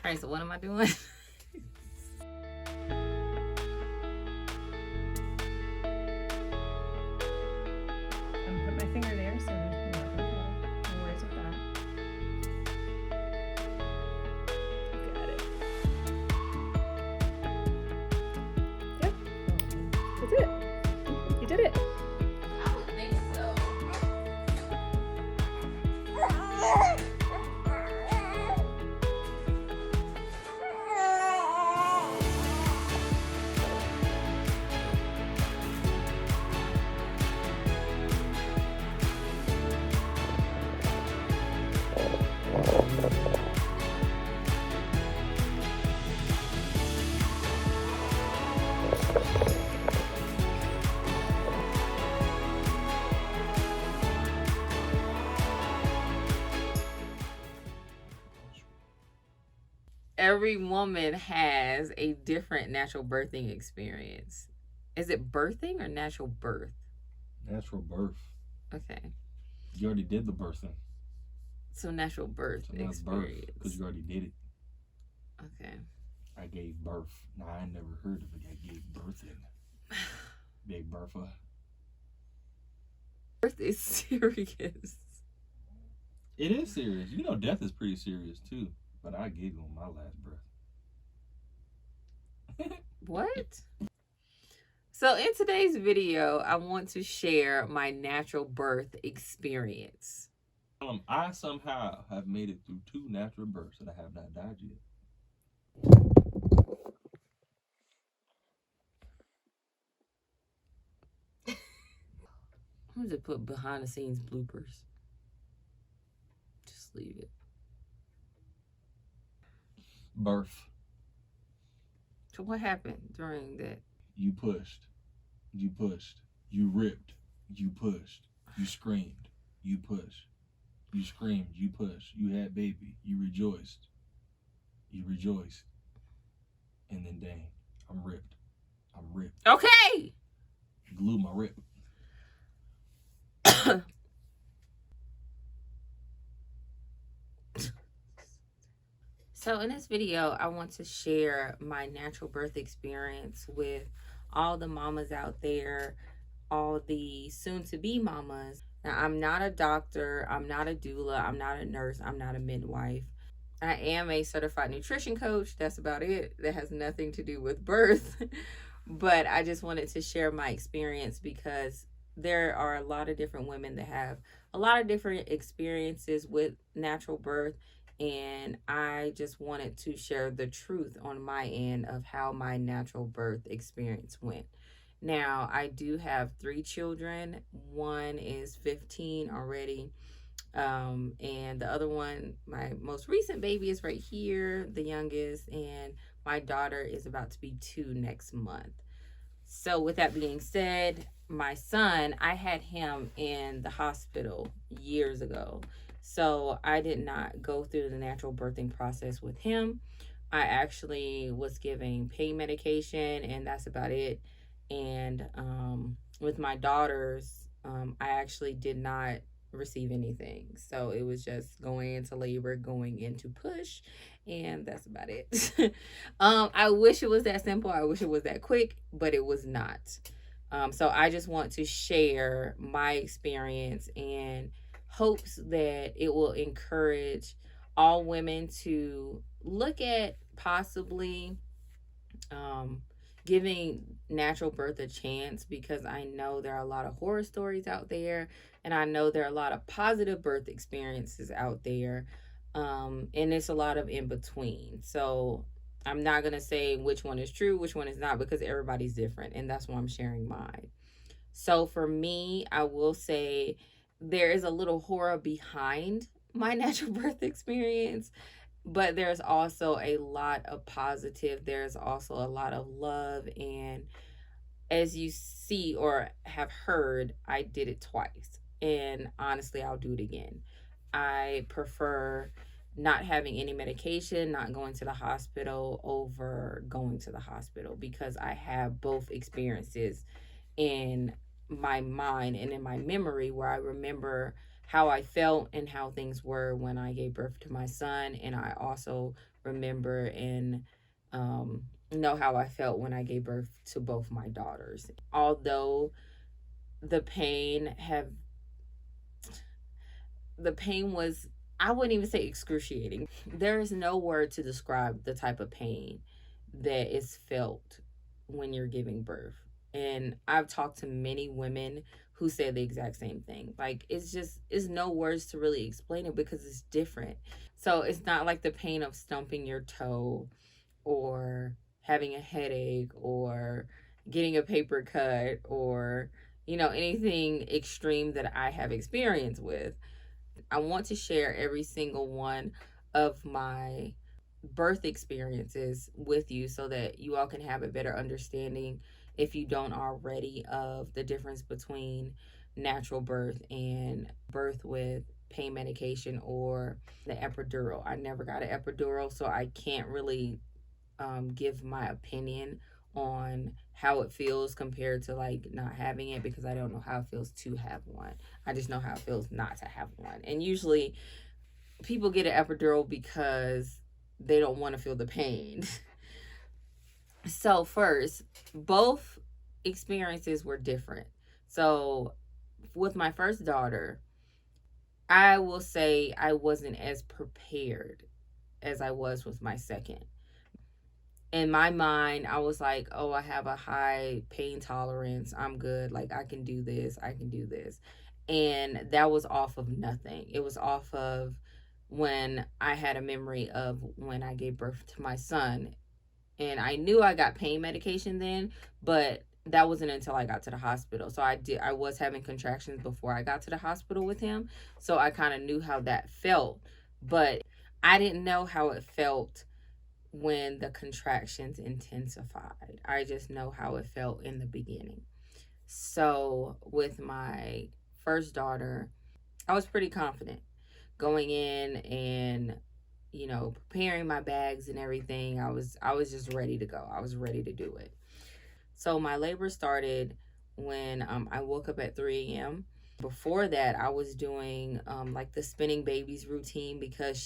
All right, so what am I doing? I'm gonna put my finger there, so okay. No worries with that. Got it. Yep. That's it. You did it. I would think so. Every woman has a different natural birthing experience. Is it birthing or natural birth? Natural birth. Okay. You already did the birthing. So natural birth So that's birth experience. because you already did it. Okay. I gave birth. Now I never heard of it. I gave birthing. Big Bertha. Birth is serious. It is serious. You know, death is pretty serious too. But I giggle on my last breath. What? So in today's video, I want to share my natural birth experience. I somehow have made it through 2 natural births and I have not died yet. I'm gonna just put behind the scenes bloopers. Just leave it. Birth. So what happened during that? You pushed. You pushed. You ripped. You pushed. You screamed. You pushed. You screamed. You pushed. You had baby. You rejoiced. You rejoiced. And then dang, I'm ripped. I'm ripped. Okay. Glue my rip. So in this video, I want to share my natural birth experience with all the mamas out there, all the soon-to-be mamas. Now, I'm not a doctor, I'm not a doula, I'm not a nurse, I'm not a midwife. I am a certified nutrition coach. That's about it. That has nothing to do with birth. But I just wanted to share my experience because there are a lot of different women that have a lot of different experiences with natural birth. And I just wanted to share the truth on my end of how my natural birth experience went. Now, I do have 3 children. One is 15 already. And the other one, my most recent baby is right here, the youngest, and my daughter is about to be 2 next month. So with that being said, my son, I had him in the hospital years ago. So I did not go through the natural birthing process with him. I actually was giving pain medication and that's about it. And with my daughters, I actually did not receive anything. So it was just going into labor, going into push, and that's about it. I wish it was that simple. I wish it was that quick, but it was not. So I just want to share my experience and hopes that it will encourage all women to look at possibly giving natural birth a chance, because I know there are a lot of horror stories out there and I know there are a lot of positive birth experiences out there, and it's a lot of in between. So I'm not going to say which one is true, which one is not, because everybody's different, and that's why I'm sharing mine. So for me, I will say there is a little horror behind my natural birth experience, but there's also a lot of positive. There's also a lot of love. And as you see or have heard, I did it twice. And honestly, I'll do it again. I prefer not having any medication, not going to the hospital over going to the hospital, because I have both experiences in my mind and in my memory, where I remember how I felt and how things were when I gave birth to my son. And I also remember and know how I felt when I gave birth to both my daughters. Although the pain have the pain was, I wouldn't even say excruciating. There is no word to describe the type of pain that is felt when you're giving birth. And I've talked to many women who say the exact same thing. Like, it's no words to really explain it because it's different. So it's not like the pain of stumping your toe or having a headache or getting a paper cut or, anything extreme that I have experience with. I want to share every single one of my birth experiences with you so that you all can have a better understanding, if you don't already, of the difference between natural birth and birth with pain medication or the epidural. I never got an epidural, so I can't really give my opinion on how it feels compared to like not having it, because I don't know how it feels to have one. I just know how it feels not to have one. And usually people get an epidural because they don't want to feel the pain. So first, both experiences were different. So with my first daughter, I will say I wasn't as prepared as I was with my second. In my mind, I was like, oh, I have a high pain tolerance. I'm good. Like, I can do this. I can do this. And that was off of nothing. It was off of when I had a memory of when I gave birth to my son. And I knew I got pain medication then, but that wasn't until I got to the hospital. So I was having contractions before I got to the hospital with him. So I kind of knew how that felt, but I didn't know how it felt when the contractions intensified. I just know how it felt in the beginning. So with my first daughter, I was pretty confident going in and preparing my bags and everything. I was just ready to go. I was ready to do it. So my labor started when I woke up at 3 a.m. Before that, I was doing like the spinning babies routine because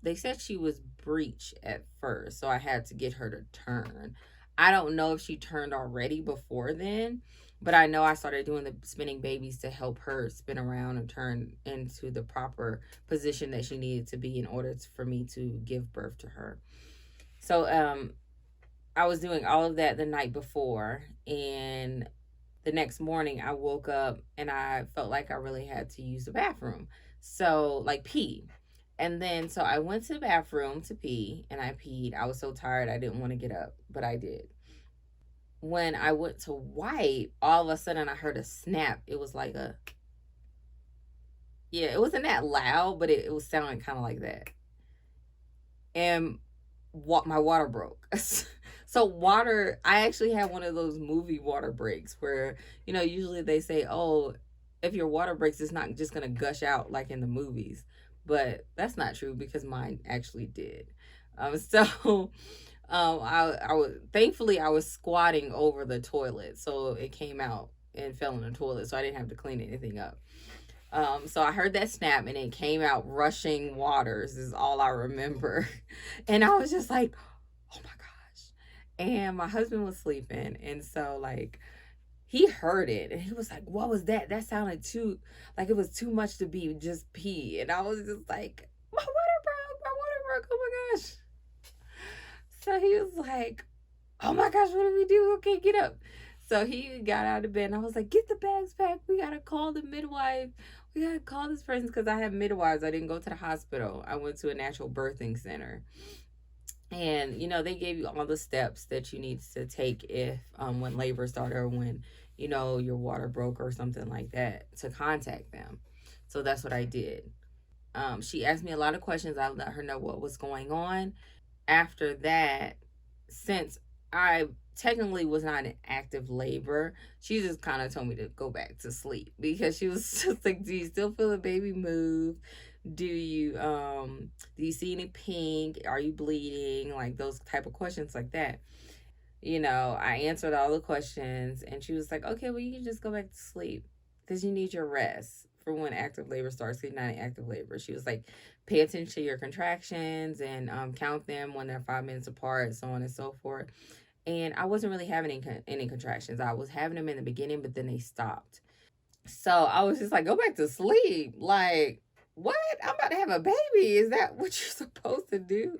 they said she was breech at first, so I had to get her to turn. I don't know if she turned already before then, but I know I started doing the spinning babies to help her spin around and turn into the proper position that she needed to be in order for me to give birth to her. So I was doing all of that the night before, and the next morning I woke up and I felt like I really had to use the bathroom. So, like, pee. And then, so I went to the bathroom to pee and I peed. I was so tired, I didn't want to get up, but I did. When I went to wipe, all of a sudden I heard a snap. It was like it wasn't that loud, but it was sounding kind of like that. And my water broke. So water, I actually had one of those movie water breaks where, usually they say, oh, if your water breaks, it's not just going to gush out like in the movies. But that's not true because mine actually did. So I was, thankfully I was squatting over the toilet, so it came out and fell in the toilet, so I didn't have to clean anything up. So I heard that snap and it came out rushing waters is all I remember. And I was just like, oh my gosh. And my husband was sleeping, and so like he heard it and he was like, what was that? That sounded it was too much to be just pee. And I was just like, my water broke, oh my gosh. So he was like, oh my gosh, what do we do? Okay, get up. So he got out of bed and I was like, get the bags packed. We got to call the midwife. We got to call this person, because I have midwives. I didn't go to the hospital. I went to a natural birthing center. And, they gave you all the steps that you need to take if when labor started or when, your water broke or something like that, to contact them. So that's what I did. She asked me a lot of questions. I let her know what was going on. After that, since I technically was not in active labor, she just kind of told me to go back to sleep, because she was just like, do you still feel the baby move? Do you see any pink? Are you bleeding? Like those type of questions like that. I answered all the questions and she was like, okay, well, you can just go back to sleep because you need your rest for when active labor starts, not active labor. She was like, pay attention to your contractions and count them when they're 5 minutes apart, so on and so forth. And I wasn't really having any contractions. I was having them in the beginning, but then they stopped. So I was just like, go back to sleep. Like, what? I'm about to have a baby. Is that what you're supposed to do?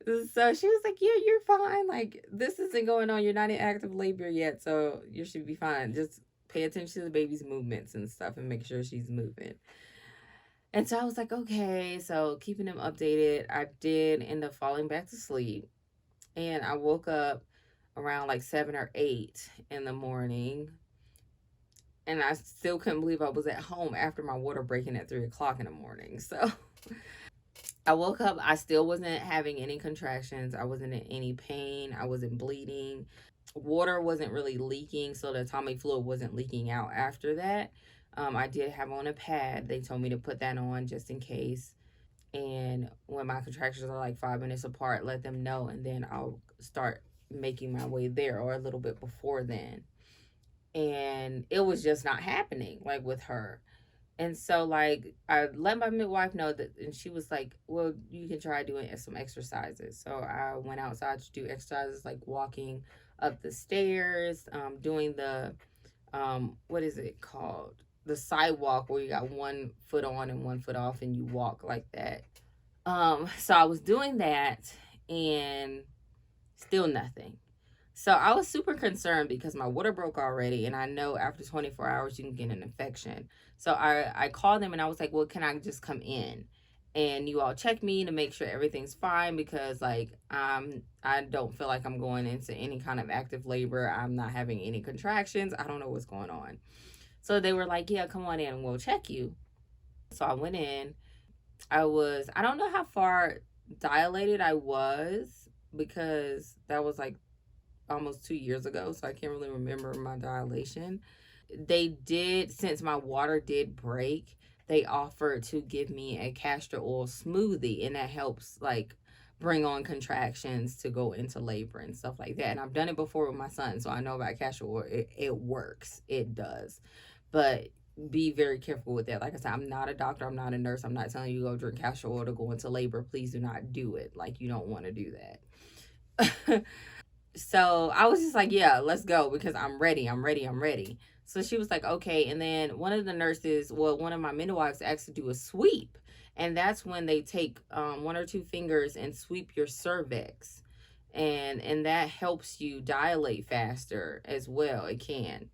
So she was like, yeah, you're fine. Like, this isn't going on. You're not in active labor yet, so you should be fine. Just pay attention to the baby's movements and stuff and make sure she's moving. And so I was like, okay. So keeping them updated, I did end up falling back to sleep. And I woke up around like 7 or 8 in the morning. And I still couldn't believe I was at home after my water breaking at 3 o'clock in the morning. So I woke up, I still wasn't having any contractions. I wasn't in any pain. I wasn't bleeding. Water wasn't really leaking, so the tummy fluid wasn't leaking out after that. I did have on a pad. They told me to put that on just in case. And when my contractions are like 5 minutes apart, let them know, and then I'll start making my way there, or a little bit before then. And it was just not happening, like, with her. And so, like, I let my midwife know that, and she was like, well, you can try doing some exercises. So I went outside to do exercises, like walking up the stairs, doing the, what is it called? The sidewalk, where you got 1 foot on and 1 foot off and you walk like that. So I was doing that and still nothing. So I was super concerned because my water broke already, and I know after 24 hours you can get an infection. So I called them and I was like, well, can I just come in and you all check me to make sure everything's fine, because like I don't feel like I'm going into any kind of active labor. I'm not having any contractions. I don't know what's going on. So they were like, yeah, come on in and we'll check you. So I went in. I don't know how far dilated I was, because that was like almost 2 years ago, so I can't really remember my dilation. They did, since my water did break, they offered to give me a castor oil smoothie, and that helps like bring on contractions to go into labor and stuff like that. And I've done it before with my son, so I know about castor oil. It works. It does. But be very careful with that. Like I said, I'm not a doctor. I'm not a nurse. I'm not telling you go drink castor oil to go into labor. Please do not do it. Like, you don't want to do that. So I was just like, yeah, let's go, because I'm ready. So she was like, okay. And then one of my midwives asked to do a sweep. And that's when they take 1 or 2 fingers and sweep your cervix. And that helps you dilate faster as well. It can.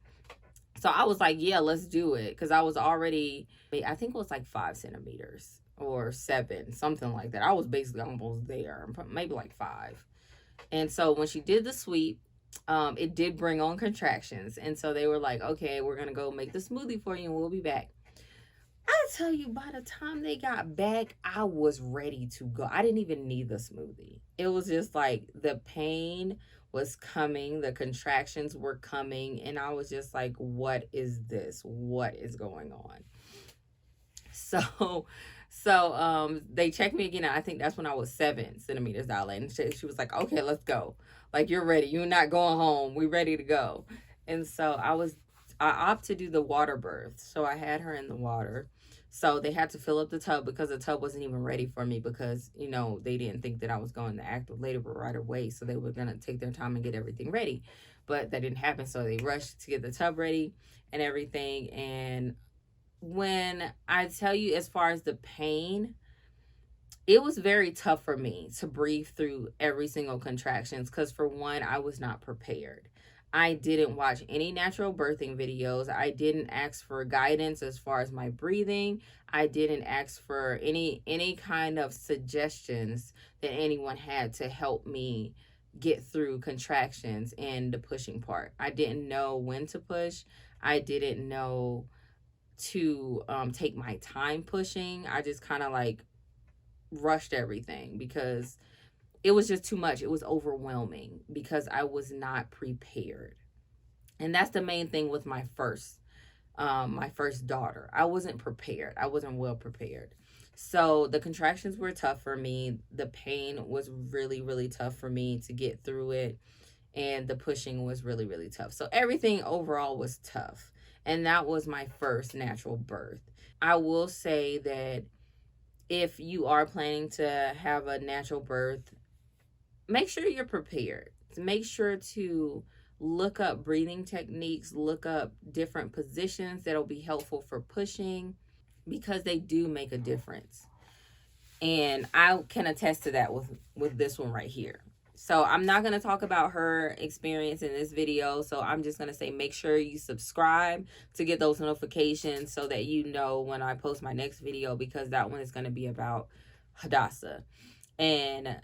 So I was like, yeah, let's do it. Because I was already, I think it was like 5 centimeters or 7, something like that. I was basically almost there, maybe like 5. And so when she did the sweep, it did bring on contractions. And so they were like, okay, we're going to go make the smoothie for you and we'll be back. I tell you, by the time they got back, I was ready to go. I didn't even need the smoothie. It was just like the pain was coming, the contractions were coming, and I was just like, what is this? What is going on? So they checked me again. I think that's when I was 7 centimeters dilated. And she was like, okay, let's go. Like, you're ready. You're not going home. We're ready to go. And so I opted to do the water birth. So I had her in the water. So they had to fill up the tub, because the tub wasn't even ready for me, because, you know, they didn't think that I was going to active labor right away. So they were going to take their time and get everything ready. But that didn't happen. So they rushed to get the tub ready and everything. And when I tell you, as far as the pain, it was very tough for me to breathe through every single contractions, because for one, I was not prepared. I didn't watch any natural birthing videos. I didn't ask for guidance as far as my breathing. I didn't ask for any kind of suggestions that anyone had to help me get through contractions and the pushing part. I didn't know when to push. I didn't know to take my time pushing. I just kind of like rushed everything, because it was just too much. It was overwhelming, because I was not prepared. And that's the main thing with my first daughter. I wasn't prepared. I wasn't well prepared. So the contractions were tough for me. The pain was really, really tough for me to get through it. And the pushing was really, really tough. So everything overall was tough. And that was my first natural birth. I will say that if you are planning to have a natural birth, make sure you're prepared. Make sure to look up breathing techniques, look up different positions that'll be helpful for pushing, because they do make a difference. And I can attest to that with this one right here. So I'm not going to talk about her experience in this video. So I'm just going to say, make sure you subscribe to get those notifications so that you know when I post my next video, because that one is going to be about Hadassah. And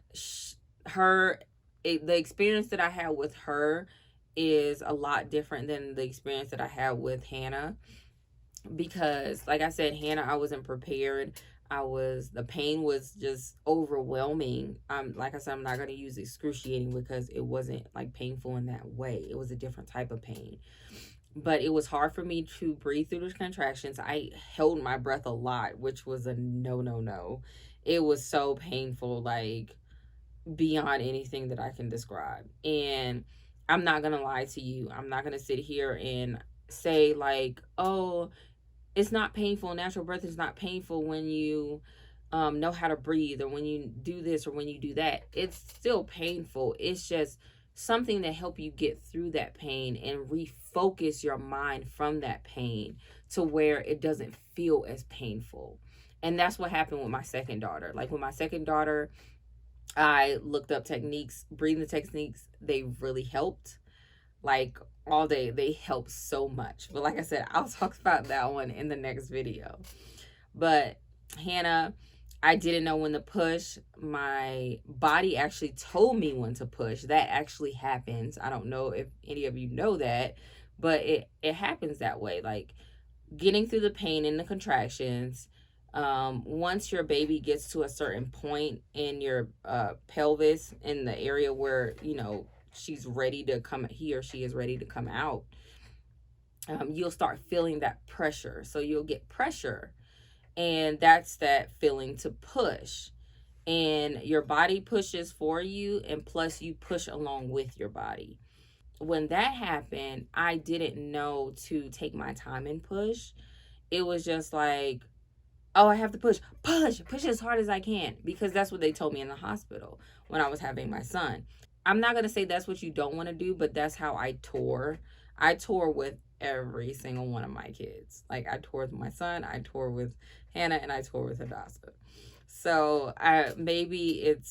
the experience that I had with her is a lot different than the experience that I had with Hannah, because like I said, Hannah, I wasn't prepared. The pain was just overwhelming. Like I said, I'm not going to use excruciating because it wasn't like painful in that way. It was a different type of pain, but it was hard for me to breathe through the contractions. I held my breath a lot, which was a no. It was so painful, like beyond anything that I can describe. And I'm not going to lie to you. I'm not going to sit here and say like, oh, it's not painful. Natural birth is not painful when you know how to breathe, or when you do this, or when you do that. It's still painful. It's just something to help you get through that pain and refocus your mind from that pain to where it doesn't feel as painful. And that's what happened with my second daughter. Like with my second daughter, I looked up techniques, breathing techniques. They really helped. Like all day, they help so much. But like I said, I'll talk about that one in the next video. But Hannah, I didn't know when to push. My body actually told me when to push. That actually happens. I don't know if any of you know that, but it happens that way. Like getting through the pain and the contractions. Once your baby gets to a certain point in your pelvis, in the area where, you know, she's ready to come, he or she is ready to come out, you'll start feeling that pressure. So you'll get pressure, and that's that feeling to push. And your body pushes for you, and plus you push along with your body. When that happened, I didn't know to take my time and push. It was just like, oh, I have to push as hard as I can, because that's what they told me in the hospital when I was having my son. I'm not going to say that's what you don't want to do, but that's how I tore. I tore with every single one of my kids. Like I tore with my son, I tore with Hannah, and I tore with Hadassah. So maybe it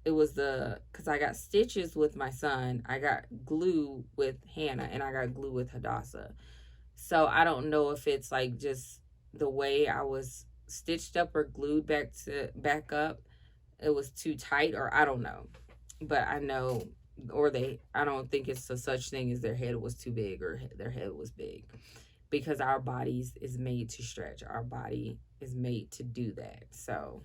was because I got stitches with my son, I got glue with Hannah, and I got glue with Hadassah. So I don't know if it's like just the way I was stitched up or glued back up, it was too tight, or I don't know. But I know, I don't think it's a such thing as their head was too big or their head was big, because our bodies is made to stretch. Our body is made to do that. So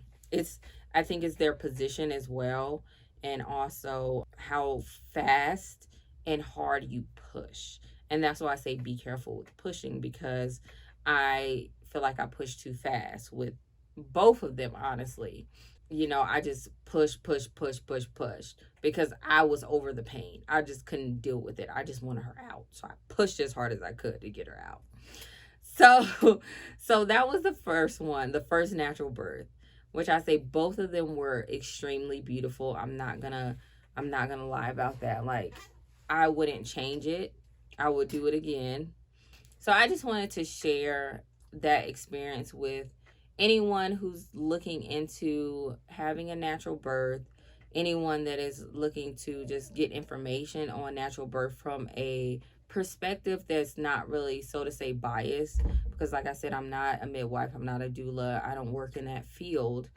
I think it's their position as well, and also how fast and hard you push. And that's why I say be careful with pushing, because I feel like I pushed too fast with both of them, honestly. You know, I just push because I was over the pain. I just couldn't deal with it. I just wanted her out. So I pushed as hard as I could to get her out. So that was the first one, the first natural birth, which I say both of them were extremely beautiful. I'm not gonna lie about that. Like, I wouldn't change it. I would do it again. So I just wanted to share that experience with anyone who's looking into having a natural birth, anyone that is looking to just get information on natural birth from a perspective that's not really, so to say, biased. Because like I said, I'm not a midwife, I'm not a doula, I don't work in that field.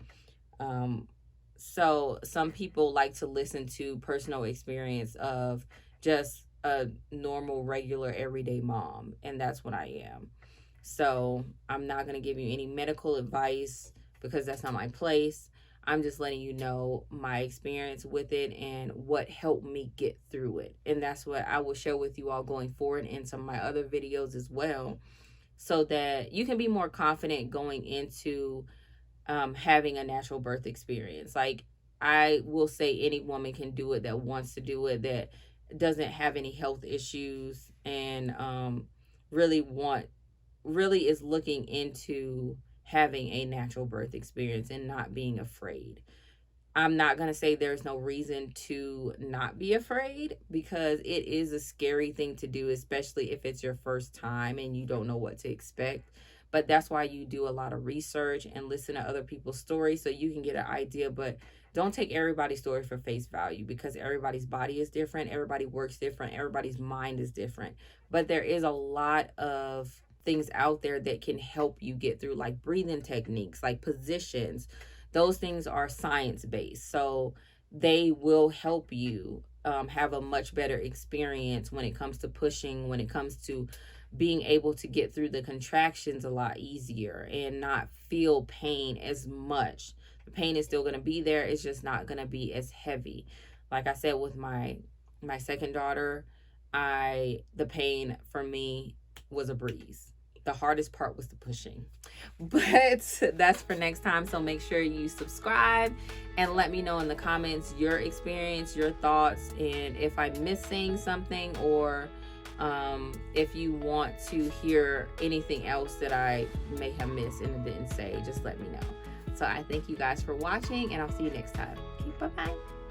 So some people like to listen to personal experience of just a normal, regular, everyday mom, and that's what I am. So I'm not going to give you any medical advice because that's not my place. I'm just letting you know my experience with it and what helped me get through it. And that's what I will share with you all going forward in some of my other videos as well, so that you can be more confident going into having a natural birth experience. Like, I will say any woman can do it that wants to do it, that doesn't have any health issues, and really is looking into having a natural birth experience and not being afraid. I'm not going to say there's no reason to not be afraid, because it is a scary thing to do, especially if it's your first time and you don't know what to expect. But that's why you do a lot of research and listen to other people's stories so you can get an idea. But don't take everybody's story for face value, because everybody's body is different, everybody works different, everybody's mind is different. But there is a lot of things out there that can help you get through, like breathing techniques, like positions. Those things are science based, so they will help you have a much better experience when it comes to pushing, when it comes to being able to get through the contractions a lot easier and not feel pain as much. The pain is still going to be there, it's just not going to be as heavy. Like I said, with my second daughter, the pain for me was a breeze. The hardest part was the pushing. But that's for next time. So make sure you subscribe and let me know in the comments your experience, your thoughts, and if I'm missing something, or if you want to hear anything else that I may have missed and didn't say, just let me know. So I thank you guys for watching, and I'll see you next time. Okay, bye-bye.